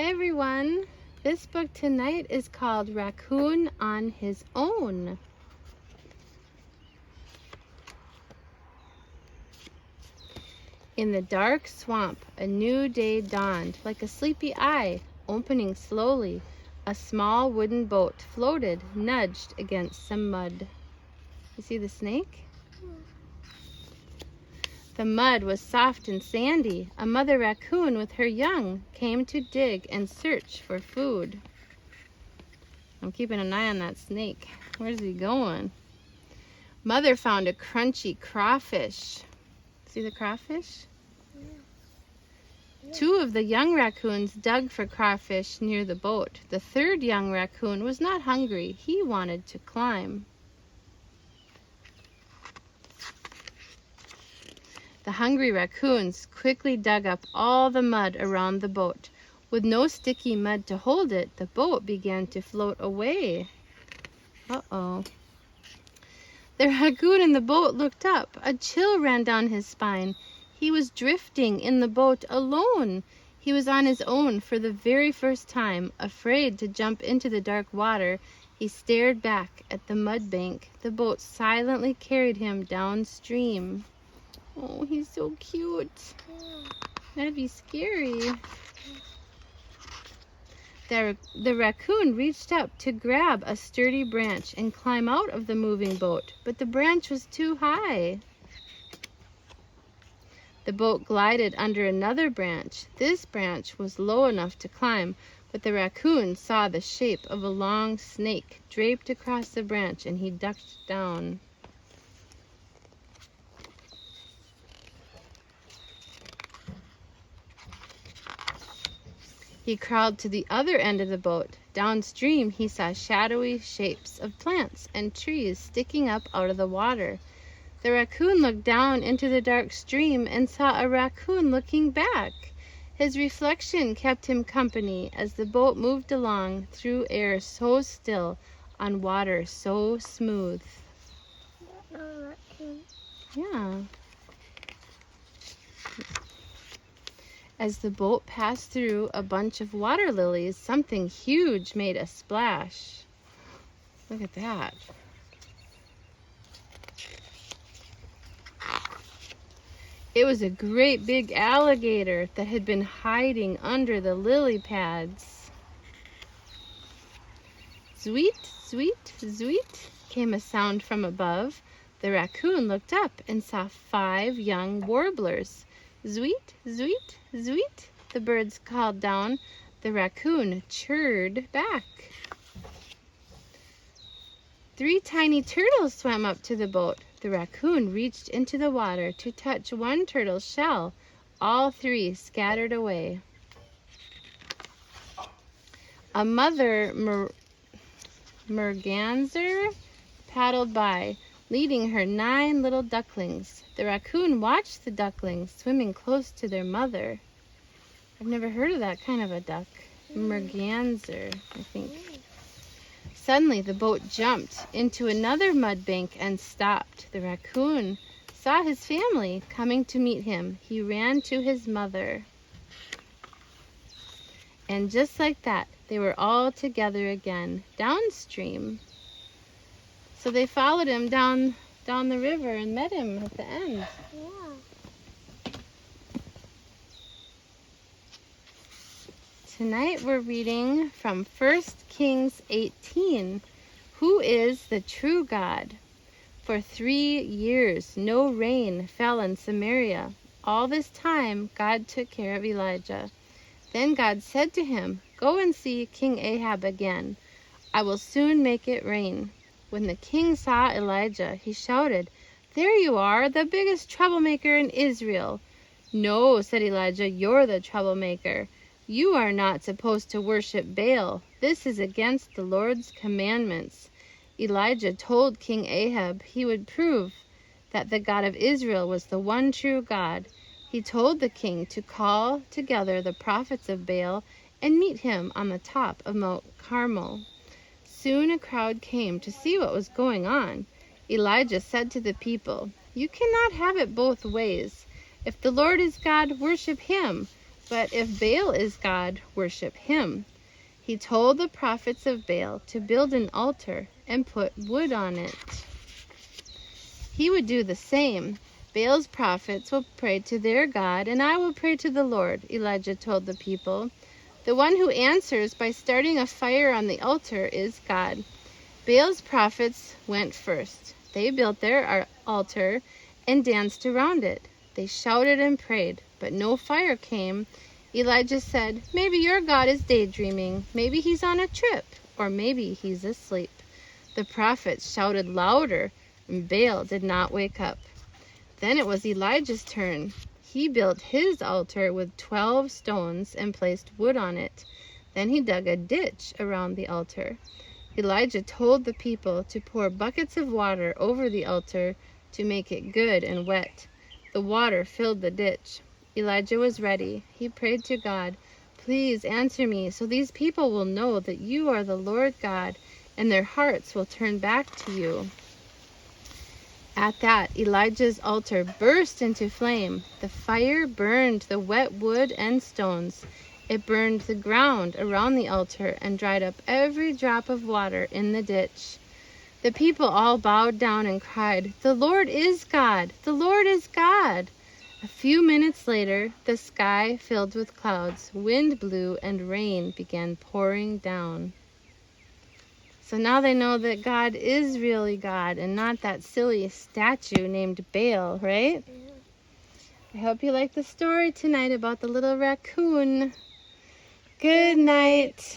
Hi everyone. This book tonight is called Raccoon on His Own. In the dark swamp, a new day dawned like a sleepy eye, opening slowly. A small wooden boat floated, nudged against some mud. You see the snake? The mud was soft and sandy. A mother raccoon with her young came to dig and search for food. I'm keeping an eye on that snake. Where's he going? Mother found a crunchy crawfish. See the crawfish? Yeah. Two of the young raccoons dug for crawfish near the boat. The third young raccoon was not hungry. He wanted to climb. The hungry raccoons quickly dug up all the mud around the boat. With no sticky mud to hold it, the boat began to float away. Uh-oh. The raccoon in the boat looked up. A chill ran down his spine. He was drifting in the boat alone. He was on his own for the very first time. Afraid to jump into the dark water, he stared back at the mud bank. The boat silently carried him downstream. Oh, he's so cute. That'd be scary. The raccoon reached up to grab a sturdy branch and climb out of the moving boat, but the branch was too high. The boat glided under another branch. This branch was low enough to climb, but the raccoon saw the shape of a long snake draped across the branch, and he ducked down. He crawled to the other end of the boat. Downstream, he saw shadowy shapes of plants and trees sticking up out of the water. The raccoon looked down into the dark stream and saw a raccoon looking back. His reflection kept him company as the boat moved along through air so still, on water so smooth. Yeah. As the boat passed through a bunch of water lilies, something huge made a splash. Look at that. It was a great big alligator that had been hiding under the lily pads. Sweet, sweet, sweet, came a sound from above. The raccoon looked up and saw 5 young warblers. Sweet, sweet, sweet, the birds called down. The raccoon chirred back. 3 tiny turtles swam up to the boat. The raccoon reached into the water to touch one turtle's shell. All 3 scattered away. A mother merganser paddled by, leading her 9 little ducklings. The raccoon watched the ducklings swimming close to their mother. I've never heard of that kind of a duck. Merganser, I think. Suddenly, the boat jumped into another mud bank and stopped. The raccoon saw his family coming to meet him. He ran to his mother. And just like that, they were all together again, downstream. So they followed him down the river and met him at the end. Yeah. Tonight we're reading from 1 Kings 18. Who is the true God? For 3 years no rain fell in Samaria. All this time God took care of Elijah. Then God said to him, "Go and see King Ahab again. I will soon make it rain." When the king saw Elijah, he shouted, "There you are, the biggest troublemaker in Israel." "No," said Elijah, "you're the troublemaker. You are not supposed to worship Baal. This is against the Lord's commandments." Elijah told King Ahab he would prove that the God of Israel was the one true God. He told the king to call together the prophets of Baal and meet him on the top of Mount Carmel. Soon a crowd came to see what was going on. Elijah said to the people, "You cannot have it both ways. If the Lord is God, worship him. But if Baal is God, worship him. He told the prophets of Baal to build an altar and put wood on it. He would do the same. Baal's prophets will pray to their God, and I will pray to the Lord, Elijah told the people. The one who answers by starting a fire on the altar is God. Baal's prophets went first. They built their altar and danced around it. They shouted and prayed, but no fire came. Elijah said, "Maybe your God is daydreaming. Maybe he's on a trip, or maybe he's asleep." The prophets shouted louder, and Baal did not wake up. Then it was Elijah's turn. He built his altar with 12 stones and placed wood on it. Then he dug a ditch around the altar. Elijah told the people to pour buckets of water over the altar to make it good and wet. The water filled the ditch. Elijah was ready. He prayed to God, "Please answer me so these people will know that you are the Lord God, and their hearts will turn back to you." At that, Elijah's altar burst into flame. The fire burned the wet wood and stones. It burned the ground around the altar and dried up every drop of water in the ditch. The people all bowed down and cried, "The Lord is God! The Lord is God!" A few minutes later, the sky filled with clouds, wind blew, and rain began pouring down. So now they know that God is really God and not that silly statue named Baal, right? Yeah. I hope you liked the story tonight about the little raccoon. Good night.